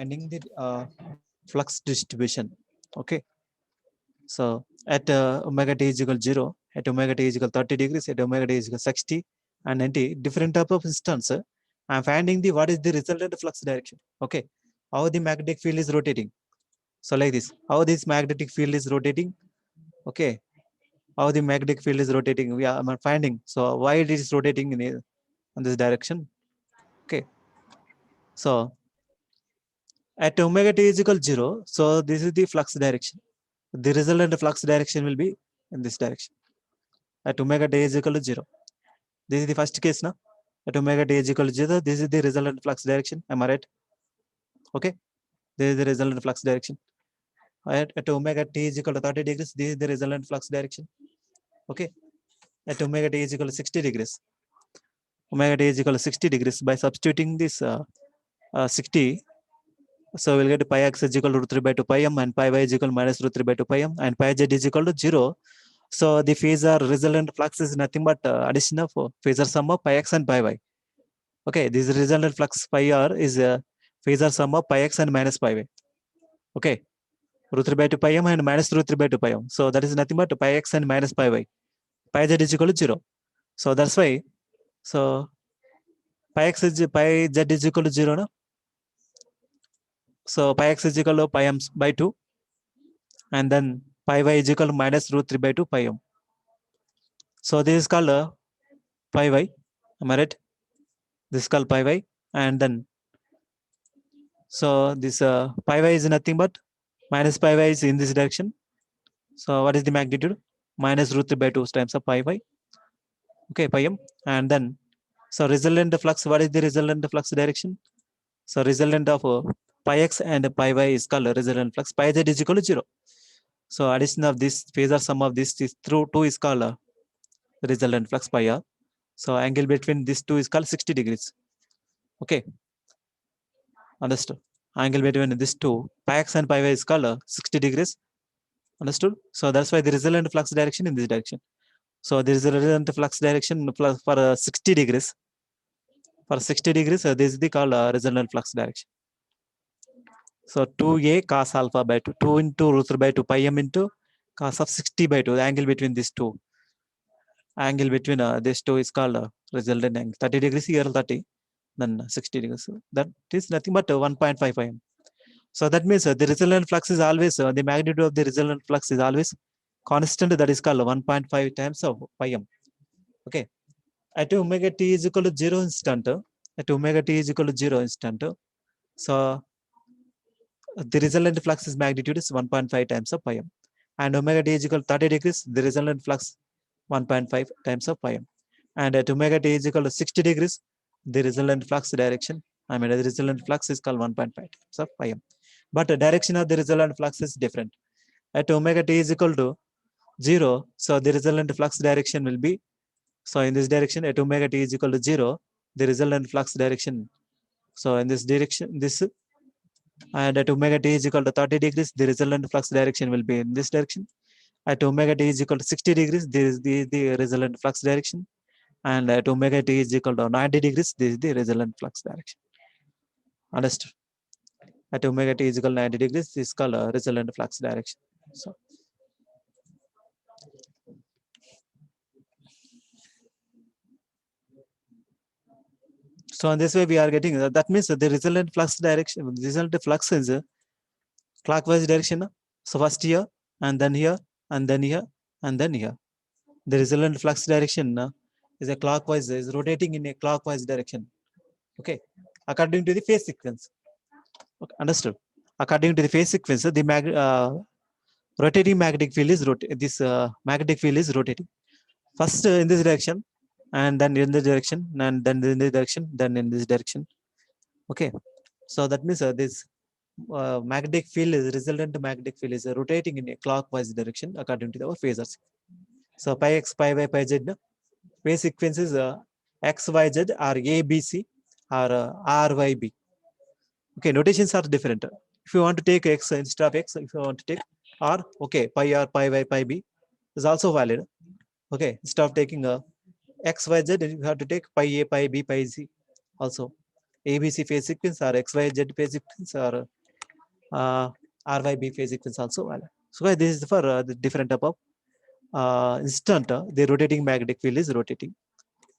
finding the flux distribution. Okay, so at omega t is equal 0, at omega t is equal 30 degrees, at omega t is equal 60 and 90, different type of instance, I'm finding the what is the resultant flux direction. Okay, how the magnetic field is rotating. So like this, how this magnetic field is rotating. Okay, how the magnetic field is rotating, we are I'm finding. So why it is rotating in this direction. Okay, so at omega t is equal 0, so this is the flux direction. The resultant flux direction will be in this direction. At omega t is equal to 0. This is the first case now. At omega t is equal to 0, this is the resultant flux direction. Am I right? Okay, this is the resultant flux direction. At omega t is equal to 30 degrees, this is the resultant flux direction. Okay, at omega t is equal to 60 degrees, omega t is equal to 60 degrees. By substituting this 60, so we'll get pi x is equal to root 3 by 2 pi m, and pi y is equal to minus root 3 by 2 pi m, and pi z is equal to 0. So the phasor resultant flux is nothing but addition of phasor sum of pi x and pi y. Okay, this resultant flux pi r is a phasor sum of pi x and minus pi y. Okay, root 3 by 2 pi m and minus root 3 by 2 pi m. So that is nothing but pi x and minus pi y. Pi z is equal to 0. So that's why, so pi x is pi z is equal to 0 no? So pi x is equal to pi m by 2, and then pi y is equal to minus root 3 by 2 pi m. So this is called pi y. Am I right? This is called pi y, and then so this pi y is nothing but minus pi y is in this direction. So what is the magnitude? Minus root 3 by 2 times of pi y. Okay, pi m, and then so resultant flux. What is the resultant flux direction? So resultant of pi x and pi y is called resultant flux. Pi z is equal to 0. So addition of this phasor sum of this is through 2 is called resultant flux pi r. So angle between these two is called 60 degrees. Okay, understood. Angle between these two, pi x and pi y is called 60 degrees. Understood. So that's why the resultant flux direction in this direction. So there is a resultant flux direction for 60 degrees. For 60 degrees, this is the called resultant flux direction. So 2a cos alpha by 2, 2 into root 3 by 2 pi m into cos of 60 by 2. The angle between these two. Angle between these two is called resultant angle. 30 degrees here 30, then 60 degrees. That is nothing but 1.55 m. So that means the resultant flux is always, the magnitude of the resultant flux is always constant. That is called 1.5 times of pi m. Okay. At omega t is equal to 0 instant, at omega t is equal to 0 instant, so the resultant flux is magnitude is 1.5 times of pi m. And omega t is equal to 30 degrees, the resultant flux 1.5 times of pi m. And at omega t is equal to 60 degrees, the resultant flux direction, the resultant flux is called 1.5 times of pi m. But the direction of the resultant flux is different. At omega t is equal to 0, so the resultant flux direction will be, so in this direction at omega t is equal to 0, the resultant flux direction. So in this direction, this, and at omega t is equal to 30 degrees, the resultant flux direction will be in this direction. At omega t is equal to 60 degrees, this is the resultant flux direction. And at omega t is equal to 90 degrees, this is the resultant flux direction. Understood? At omega t is equal to 90 degrees, this is called resultant flux direction. So in this way we are getting, that means the resultant flux direction, resultant flux is clockwise direction. So first here, and then here, and then here, and then here. The resultant flux direction is a clockwise, is rotating in a clockwise direction. Okay, according to the phase sequence. Okay, understood? According to the phase sequence, the rotating magnetic field is this magnetic field is rotating. First in this direction, and then in this direction, and then in this direction, then in this direction. Okay, so that means this magnetic field is resultant magnetic field is rotating in a clockwise direction according to our phasors. So pi x, pi y, pi z, phase sequence is x, y, z, or a, b, c, or r, y, b. Okay, notations are different. If you want to take x instead of x, if you want to take r, okay, pi r, pi y, pi b is also valid. Okay, instead of taking x, y, z, you have to take pi a, pi b, pi c also. ABC phase sequence or XYZ phase sequence or RYB phase sequence also valid. So guys, this is for the different type of instant. The rotating magnetic field is rotating.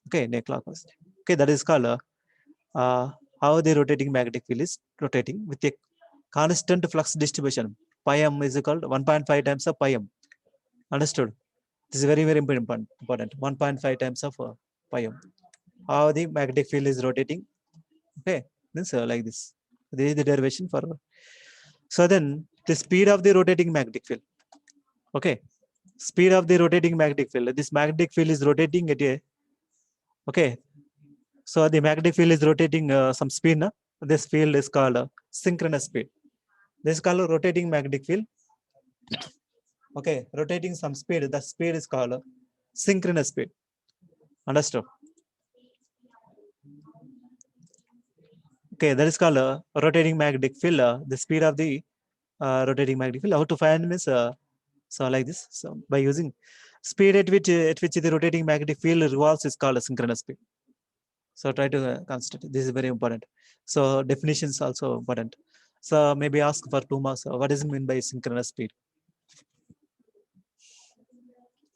Okay, clockwise. Okay, that is called how the rotating magnetic field is rotating with a constant flux distribution. Pi m is equal to 1.5 times of pi m. Understood? This is very important. 1.5 times of pi m. How the magnetic field is rotating. Okay, this like this. This is the derivation for. So then the speed of the rotating magnetic field. Okay, speed of the rotating magnetic field. This magnetic field is rotating at a. Okay, so the magnetic field is rotating some speed. Na? This field is called synchronous speed. This is called rotating magnetic field. Okay, rotating some speed. The speed is called synchronous speed. Understood? Okay, that is called rotating magnetic field. The speed of the rotating magnetic field. How to find means so like this. So by using speed at which the rotating magnetic field revolves is called a synchronous speed. So try to consider. This is very important. So definitions also important. So maybe ask for 2 marks. What does it mean by synchronous speed?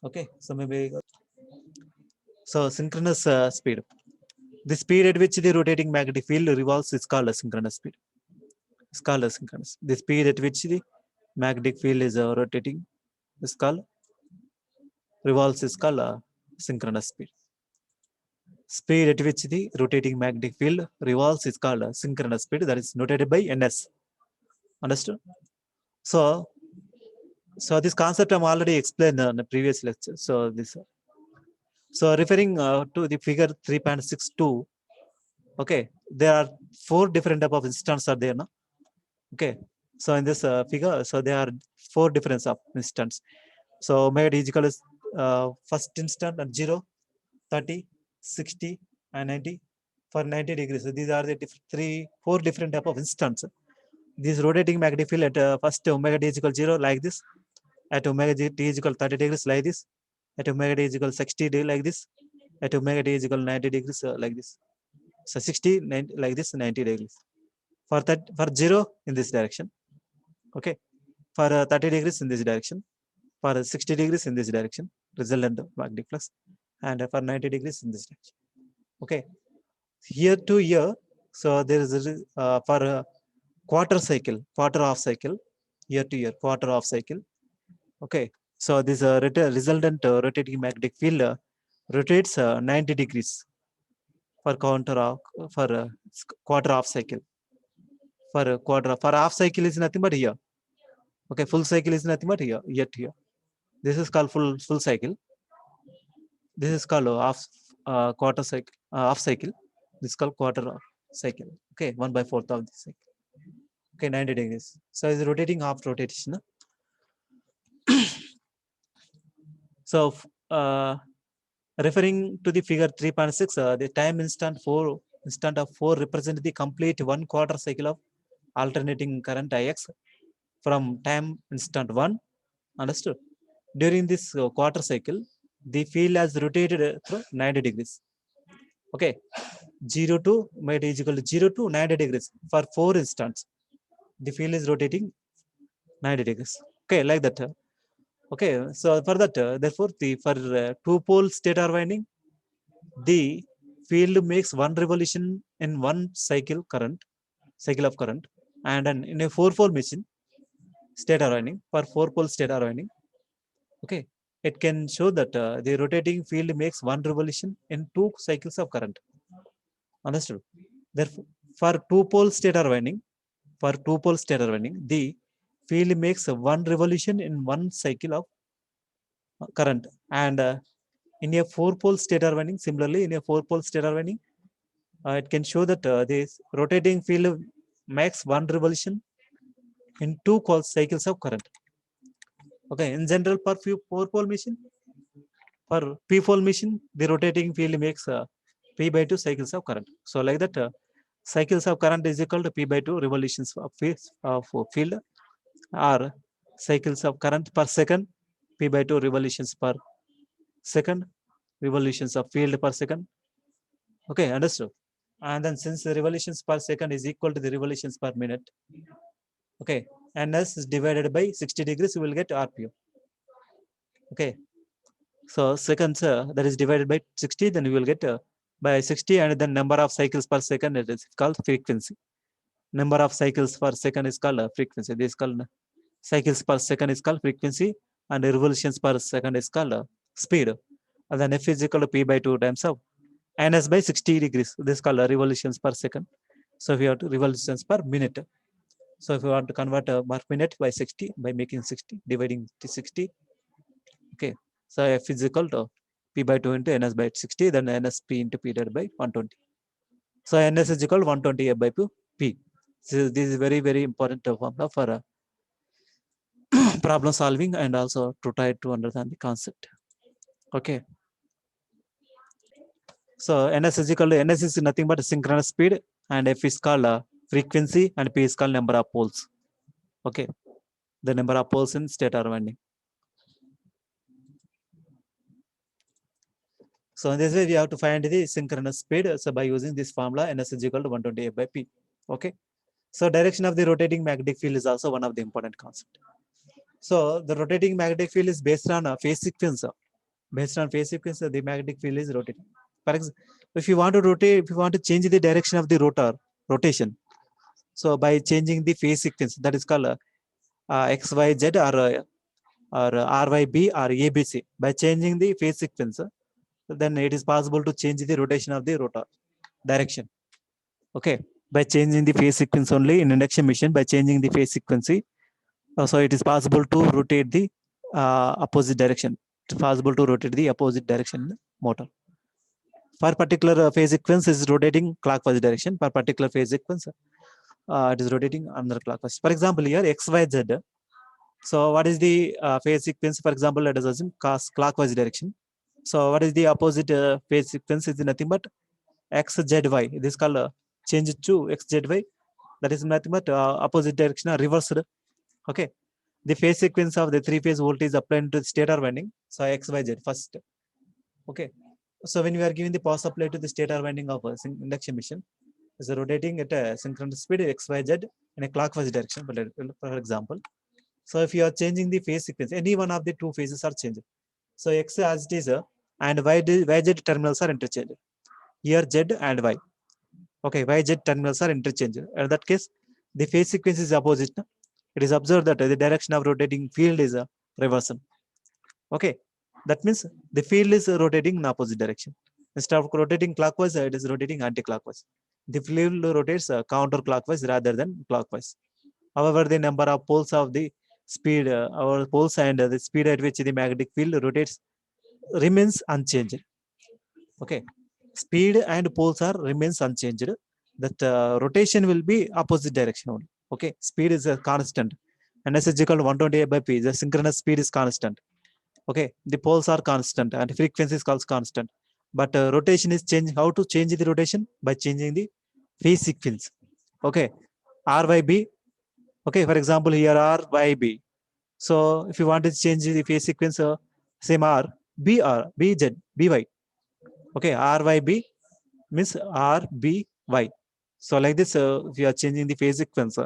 Okay, so maybe so synchronous speed. The speed at which the rotating magnetic field revolves is called a synchronous speed. It's called a synchronous. The speed at which the magnetic field is rotating is called revolves is called synchronous speed. Speed at which the rotating magnetic field revolves is called synchronous speed. That is noted by ns. Understood? So this concept I'm already explained in the previous lecture. So this. So referring to the figure 3.62. Okay, there are 4 different type of instants are there. No? Okay, so in this figure, so there are 4 difference of instants. So omega is equal to first instant at 0, 30, 60, and 90 for 90 degrees. So these are the 4 different type of instants. This rotating magnetic field at first omega is equal to 0 like this. At omega t is equal to 30 degrees like this. At omega t is equal to 60 degrees like this. At omega t is equal to 90 degrees like this. So 60, 90, like this, 90 degrees. For 0 in this direction. Okay. For 30 degrees in this direction. For 60 degrees in this direction. Resultant magnetic flux. And for 90 degrees in this direction. Okay. Here to here. So there is for a quarter cycle, quarter half cycle. Year to year, quarter half cycle. Okay. So this resultant rotating magnetic field rotates 90 degrees for quarter half cycle. For half cycle is nothing but here. Okay, full cycle is nothing but here. This is called full cycle. This is called quarter cycle, half cycle. This is called quarter cycle. Okay, 1/4 of this cycle. Okay, 90 degrees. So it's rotating half rotation. So referring to the figure 3.6, the time instant of 4 represent the complete 1/4 cycle of alternating current Ix from time instant 1. Understood? During this quarter cycle, the field has rotated through 90 degrees. Okay, 0 to 0 to 90 degrees for 4 instants. The field is rotating 90 degrees. Okay, like that. Okay, so for that, therefore, for 2-pole stator winding, the field makes 1 revolution in 1 cycle of current, and in a 4-pole machine, stator winding, for 4-pole stator winding, okay, it can show that the rotating field makes 1 revolution in 2 cycles of current. Understood? Therefore, for 2-pole stator winding, the field makes 1 revolution in 1 cycle of current, and in a 4-pole stator winding, similarly in a 4-pole stator winding, it can show that this rotating field makes 1 revolution in 2 cycles of current. Okay, in general, for 4-pole machine, for p-pole machine, the rotating field makes p/2 cycles of current. So like that, cycles of current is equal to p/2 revolutions of field, or cycles of current per second, p/2 revolutions per second, revolutions of field per second. Okay, understood? And then since the revolutions per second is equal to the revolutions per minute, okay, ns is divided by 60 degrees, you will get rpm. Okay, so seconds that is divided by 60, then you will get by 60, and then number of cycles per second, it is called frequency. Number of cycles per second is called frequency. This is called cycles per second is called frequency, and revolutions per second is called speed. And then f is equal to p by 2 times of ns by 60 degrees. This is called revolutions per second. So if you have to revolutions per minute. So if you want to convert per minute by 60, by making 60, dividing to 60, okay. So f is equal to p by 2 into ns by 60, then nsp into p divided by 120. So ns is equal to 120 f by p. This is very, very important formula for problem solving, and also to try to understand the concept. Okay. So ns is equal to, ns is nothing but synchronous speed, and f is called frequency, and p is called number of poles. Okay, the number of poles in stator winding. So in this way we have to find the synchronous speed. So by using this formula, ns is equal to 120 f by p. Okay, so direction of the rotating magnetic field is also one of the important concept. So the rotating magnetic field is based on a phase sequence. Based on phase sequence, the magnetic field is rotating. For example, if you want to rotate, if you want to change the direction of the rotation, so by changing the phase sequence, that is called x, y, z, or r, y, b, or a, b, c. By changing the phase sequence, then it is possible to change the rotation of the rotor direction. Okay, by changing the phase sequence only in induction machine, by changing the phase sequence, so it is possible to rotate the opposite direction. It's possible to rotate the opposite direction motor. For particular phase sequence is rotating clockwise direction. For particular phase sequence, it is rotating another clockwise. For example, here x, y, z. So what is the phase sequence? For example, let us assume clockwise direction. So what is the opposite phase sequence? Is nothing but x, z, y. This is called change to x, z, y. That is nothing but opposite direction or reversed. Okay, the phase sequence of the three-phase voltage applied to the stator winding. So x, y, z first. Okay, so when we are giving the power supply to the stator winding of a induction machine, is rotating at a synchronous speed x, y, z in a clockwise direction, for example. So if you are changing the phase sequence, any one of the two phases are changing. So x as it is, and y, z terminals are interchanged. Here z and y. Okay, y, z terminals are interchanged. In that case, the phase sequence is opposite. It is observed that the direction of rotating field is a reversal. Okay, that means the field is rotating in opposite direction. Instead of rotating clockwise, it is rotating anti-clockwise. The field rotates counterclockwise rather than clockwise. However, the number of poles of the speed, our poles and the speed at which the magnetic field rotates remains unchanged. Okay, speed and poles are remains unchanged. That rotation will be opposite direction only. Okay, speed is a constant, and s is equal to 120 by p. The synchronous speed is constant. Okay, the poles are constant and frequency is also constant, but rotation is changing. How to change the rotation? By changing the phase sequence. Okay, r by b. Okay, for example, here r by b. So if you want to change the phase sequence, same r b r b z b y. Okay, r y b means r b y. So like this, if you are changing the phase sequence,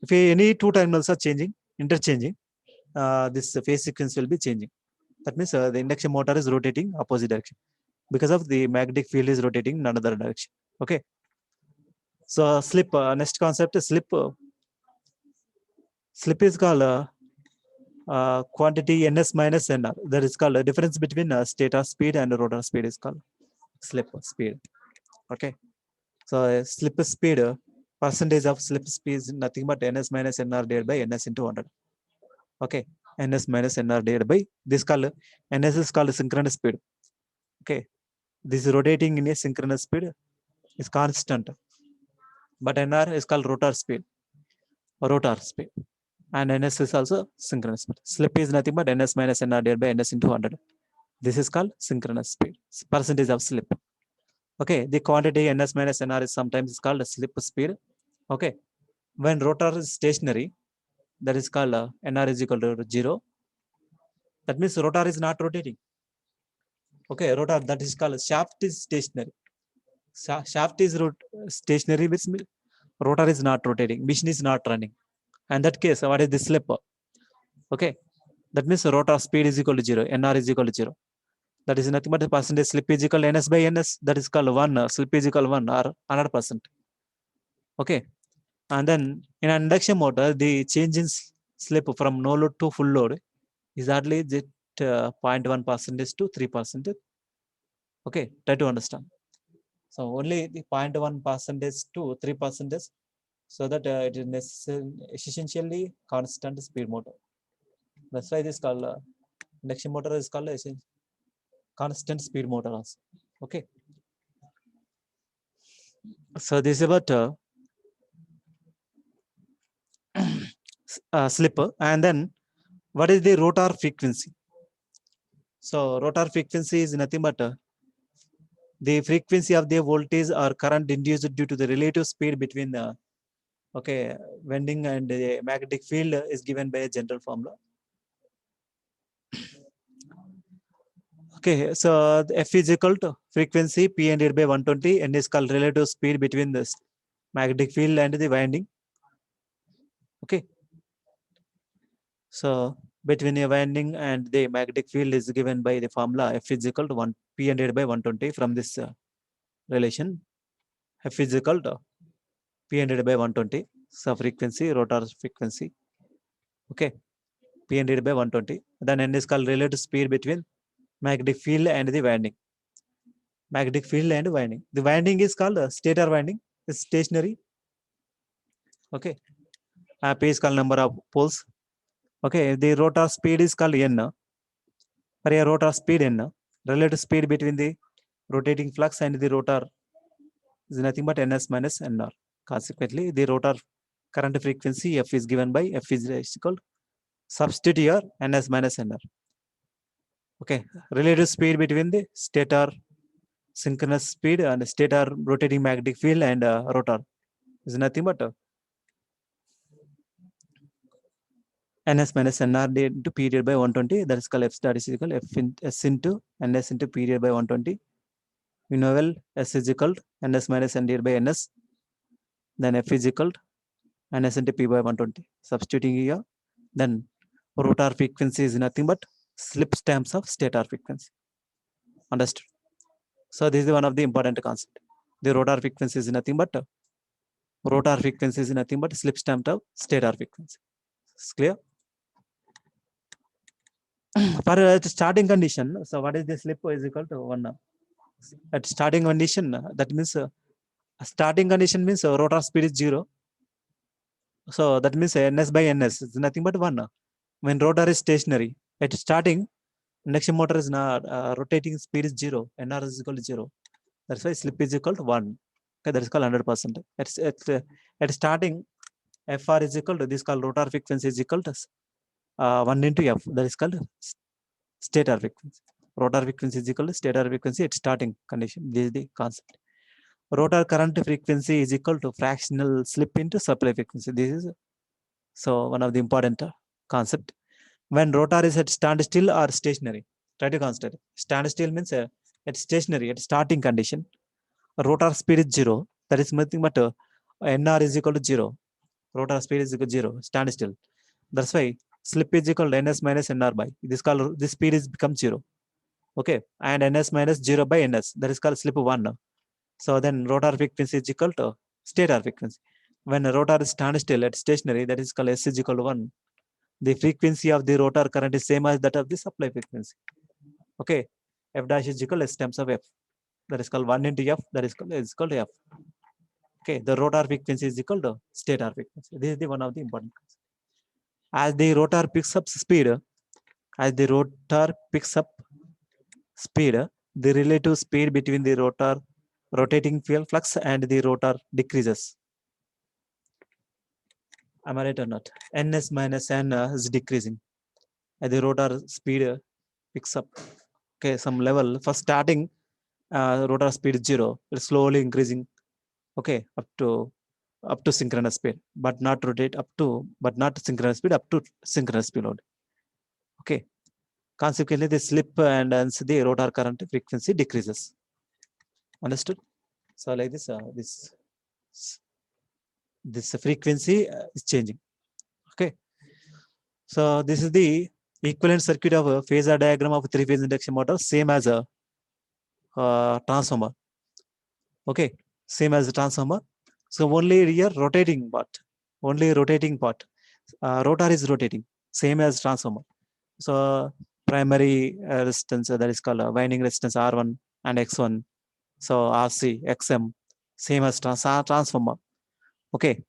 if any two terminals are changing, interchanging, this phase sequence will be changing. That means the induction motor is rotating opposite direction because of the magnetic field is rotating in another direction. Okay. So slip, next concept is slip. Slip is called quantity ns minus nr. That is called a difference between stator speed and rotor speed is called slip speed. Okay. So slip speed, percentage of slip speed is nothing but ns minus nr divided by ns into 100. Okay, ns minus nr divided by this called ns is called synchronous speed. Okay, this rotating in a synchronous speed is constant, but nr is called rotor speed, and ns is also synchronous speed. Slip is nothing but ns minus nr divided by ns into 100. This is called synchronous speed, percentage of slip. Okay, the quantity ns minus nr is sometimes called slip speed. Okay, when rotor is stationary, that is called nr is equal to 0. That means rotor is not rotating. Okay, rotor, that is called shaft is stationary. shaft is stationary, which rotor is not rotating, machine is not running. And that case, what is the slip? Okay, that means rotor speed is equal to 0, NR is equal to 0. That is nothing but the percentage slip is equal to NS by NS. That is called 1, slip is equal to 1 or 100%. Okay, and then in an induction motor, the change in slip from no load to full load is hardly 0.1% to 3%. Okay, try to understand. So only the 0.1% to 3%, so that it is essentially constant speed motor. That's why this called induction motor is called constant speed motor also. Okay. So this is about slip. And then what is the rotor frequency? So rotor frequency is nothing but the frequency of the voltage or current induced due to the relative speed between the winding and the magnetic field is given by a general formula. Okay, so the F is equal to frequency P and by 120, and is called relative speed between the magnetic field and the winding. Okay, so between a winding and the magnetic field is given by the formula F is equal to 1 P and by 120. From this relation, F is equal to P and by 120. So frequency, rotor frequency. Okay, P and by 120. Then N is called relative speed between magnetic field and the winding. Magnetic field and winding. The winding is called stator winding. It's stationary. Okay. P is called number of poles. Okay. The rotor speed is called N. For a rotor speed N, relative speed between the rotating flux and the rotor is nothing but Ns minus Nr. Consequently, the rotor current frequency F is given by F is equal. Substitute here Ns minus Nr. Okay. Relative speed between the stator synchronous speed and stator rotating magnetic field and rotor is nothing but Ns minus Nr into period by 120. That is called F star is equal F in, S into Ns into period by 120. We know well S is equal to Ns minus N by Ns. Then F is equal to Ns into P by 120. Substituting here, then rotor frequency is nothing but slip stamps of stator frequency. Understood? So this is one of the important concept. The rotor frequency is nothing but slip stamp of stator frequency. It's clear? For starting condition, so what is the slip is equal to 1? At starting condition, that means starting condition means rotor speed is 0. So that means Ns by Ns is nothing but 1. When rotor is stationary, at starting, induction motor is not rotating speed is 0. Nr is equal to 0. That's why slip is equal to 1. Okay, that is called 100%. At starting, Fr is equal to this called rotor frequency is equal to 1 into F. That is called stator frequency. Rotor frequency is equal to stator frequency at starting condition. This is the concept. Rotor current frequency is equal to fractional slip into supply frequency. This is so one of the important concept. When rotor is at standstill or stationary, try to consider. Standstill means at stationary, at starting condition, rotor speed is 0. That is nothing but Nr is equal to 0. Rotor speed is equal to 0. Standstill. That's why slip is equal to Ns minus Nr by. This speed is becomes 0. Okay, and Ns minus 0 by Ns. That is called slip 1. So then rotor frequency is equal to stator frequency. When a rotor is standstill at stationary, that is called S is equal to 1. The frequency of the rotor current is same as that of the supply frequency. Okay, F dash is equal to S times of F. That is called 1 into F. That is equal to F. Okay, the rotor frequency is equal to stator frequency. This is the one of the important concepts. As the rotor picks up speed, the relative speed between the rotor rotating field flux and the rotor decreases. Am I right or not? Ns minus N is decreasing. As the rotor speed picks up. Okay, some level. For starting, rotor speed is 0. It's slowly increasing. Okay, up to synchronous speed, but not synchronous speed, up to synchronous speed only. Okay. Consequently, the slip and the rotor current frequency decreases. Understood? So like this frequency is changing. Okay. So this is the equivalent circuit of a phasor diagram of a three-phase induction motor, same as a transformer. Okay, same as the transformer. So only here rotating part, rotor is rotating, same as transformer. So primary resistance, that is called winding resistance R1 and X1. So RC, XM, same as transformer. Okay,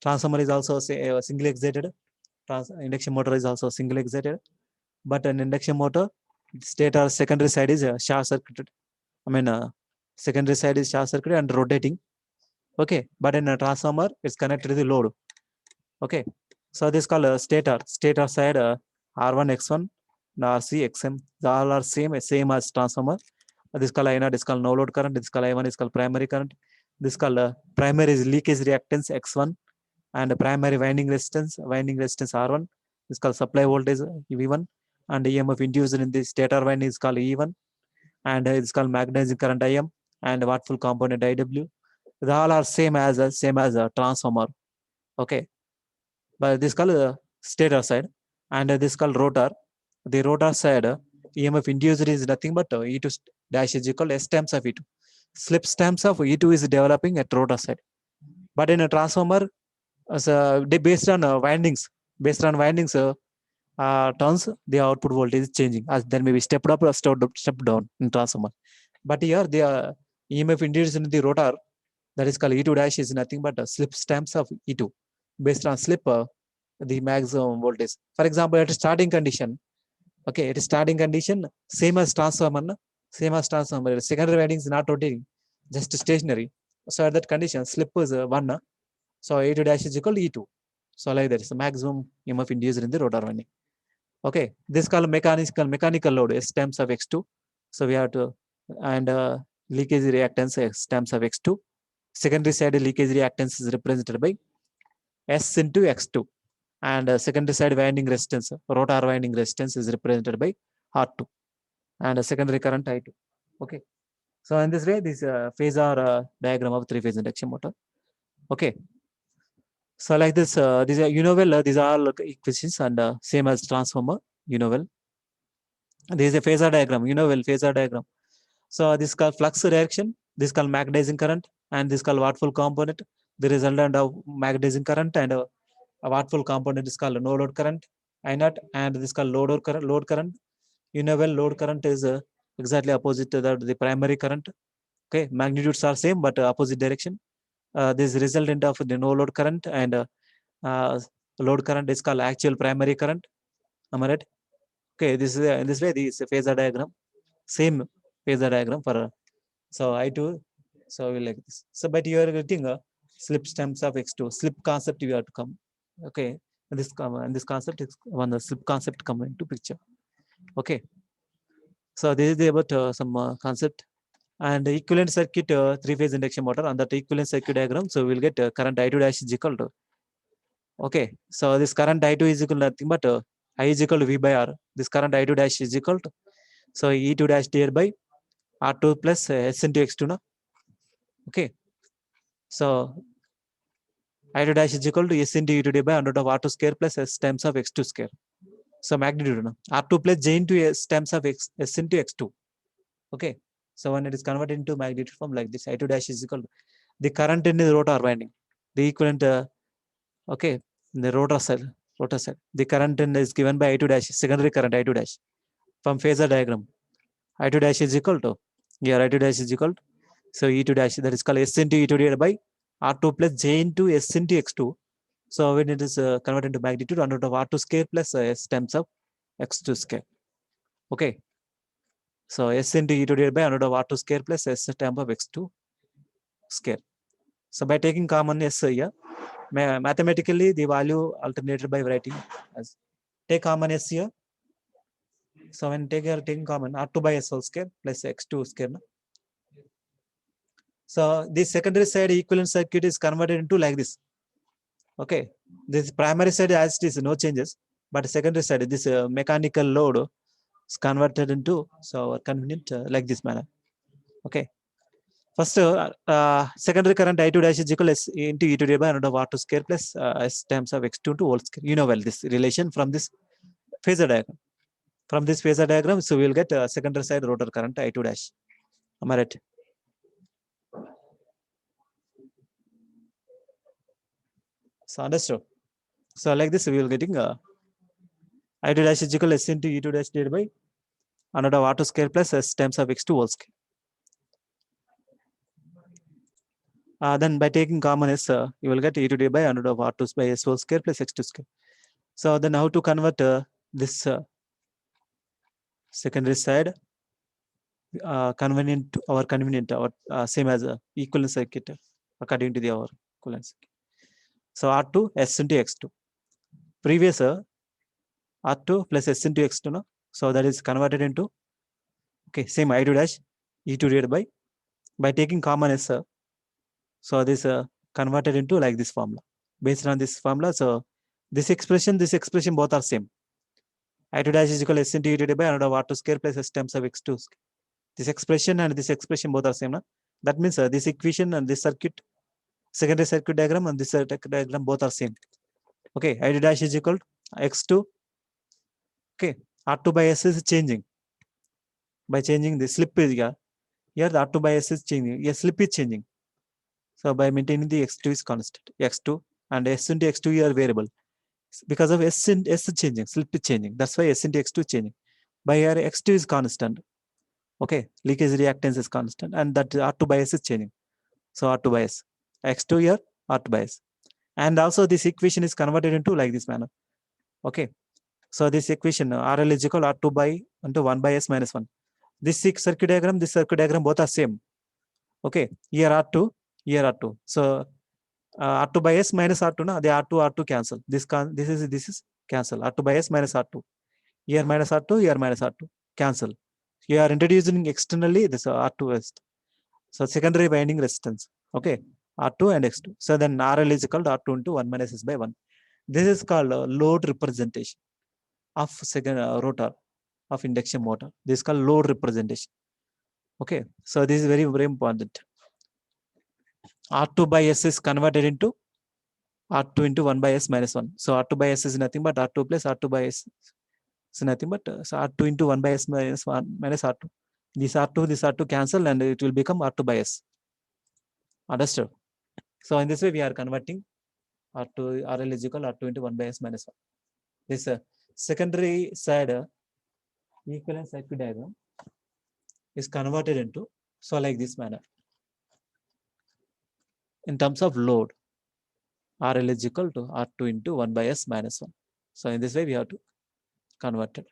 transformer is also single excited. Induction motor is also single excited, but an induction motor stator secondary side is short circuited. I mean, secondary side is short circuited and rotating. Okay, but in a transformer, it's connected to the load. Okay, so this is called stator side R1, X1, RC, XM. They all are same as transformer. This is called I0, this is called no load current. This is called I1, is called primary current. This is called primary is leakage reactance X1, and primary winding resistance R1. This is called supply voltage V1, and EMF induced in the stator winding is called E1, and it's called magnetizing current IM, and wattful component IW. They all are same as a transformer. Okay, but this is called stator side, and this is called rotor. The rotor side EMF induced is nothing but E2 dash is equal S times of E2. Slip times of E2 is developing at rotor side. But in a transformer, based on windings, turns, the output voltage is changing. As then maybe stepped up or stepped down in transformer. But here the EMF induced in the rotor, that is called E2 dash, is nothing but slip times of E2. Based on slip, the maximum voltage. For example, at starting condition, okay, it is starting condition, same as transformer. Secondary winding is not rotating, just stationary. So at that condition, slip is 1. So E2 dash is equal to E2. So like that is the maximum EMF induced in the rotor winding. Okay, this is called mechanical load S times of X2. So we have to, and leakage reactance S times of X2. Secondary side leakage reactance is represented by S into X2, and secondary side winding resistance, rotor winding resistance, is represented by R2, and secondary current I2. Okay, so in this way, this phasor diagram of three-phase induction motor. Okay, so like this, these are these are all equations, and same as transformer, well. This is a phasor diagram, phasor diagram. So this is called flux direction, this is called magnetizing current, and this is called wattful component. The resultant of magnetizing current and a wattful component is called no load current, I0, and this is called load current. Load current is exactly opposite to the primary current. Okay, magnitudes are same but opposite direction. This resultant of the no load current and load current is called actual primary current. Am I right? Okay, this is in this way, this is a phasor diagram, same phasor diagram for so I2. So we like this. So but you are getting a slip stems of X2, slip concept you have to come. Okay, and this concept is when the slip concept come into picture. Okay, so this is about some concept, and equivalent circuit three-phase induction motor on that equivalent circuit diagram. So we'll get current I2 dash is equal to, okay, so this current I2 is equal to nothing but I is equal to V by R. This current I2 dash is equal to, so E2 dash divided by R2 plus S into X2 na. Okay, so I2 dash is equal to S into E2 divided by under of R2 square plus S times of X2 square. So magnitude na, R2 plus J into S times of S into X2. Okay, so when it is converted into magnitude form like this, I2 dash is equal to the current in the rotor winding, the equivalent, okay, in the rotor side, the current in is given by I2 dash, secondary current I2 dash from phasor diagram. I2 dash is equal to, here I2 dash is equal to, so E2 dash, that is called S into E2 divided by R2 plus J into S into X2. So when it is converted into magnitude, under of R2 square plus S times of X2 square. Okay, so S into E2 divided by under of R2 square plus S times of X2 square. So by taking common S here, mathematically the value alternated by writing as, take common S here. So when taking common, R2 by S whole square plus X2 square. No? So this secondary side equivalent circuit is converted into like this. Okay, this primary side as it is, no changes, but secondary side, this mechanical load is converted into, so convenient like this manner. Okay, First, secondary current I2 dash is equal S into E to D by under R2 square plus S times of X2 to whole square. You know well this relation from this phasor diagram. From this phasor diagram, so we will get secondary side rotor current I2 dash. Am I right? So understood. So like this, we will getting I2 dash is equal S into E2 dash divided by under R2 square plus S times of X2 whole square. Then by taking common S, you will get E to D by under of R2 by S whole square plus X2 square. So then how to convert this secondary side convenient our same as equivalent circuit according to the our equivalent circuit. So R2 S into X2. Previous R2 plus S into X2, no? So that is converted into same I2 dash E2 divided by taking common S. So this converted into like this formula. Based on this formula, so this expression both are same. I2 dash is equal S into E divided by under R2 square plus S times of X2 square. This expression and this expression both are same, na? That means this equation and this circuit, secondary circuit diagram and this circuit diagram both are same. Okay, I2 dash is equal to X2. Okay, R2 by S is changing. By changing the slip is here the R2 by S is changing. Yes, slip is changing. So by maintaining the X2 is constant. X2 and S into X2 are variable. Because of S into S is changing, slip is changing. That's why S into X2 is changing. By here X2 is constant. Okay, leakage reactance is constant, and that R2 by S is changing. So R2 by S. X2 here, R2 by S. And also this equation is converted into like this manner. Okay. So this equation RL is equal R2 by into 1 by S minus 1. This circuit diagram, both are same. Okay. Here R2, here R2. So R2 by S minus R2, na, the R2 cancel. This is cancel. R2 by S minus R2. Here minus R2, here minus R2. Cancel. You are introducing externally this R2S. So secondary winding resistance. Okay. R2 and X2. So then RL is equal to R2 into 1 minus S by 1. This is called load representation of second rotor of induction motor. This is called load representation. Okay. So this is very, very important. R2 by S is converted into R2 into 1 by S minus 1. So R2 by S is nothing but R2 plus R2 by S is nothing but so R2 into 1 by S minus 1 minus R2. This R2 cancel and it will become R2 by S. Understood? So in this way we are converting R2 RL is equal R2 into 1 by S minus 1. This secondary side equivalent circuit diagram is converted into so like this manner. In terms of load, RL is equal to R2 into 1 by S minus 1. So in this way we have to convert it.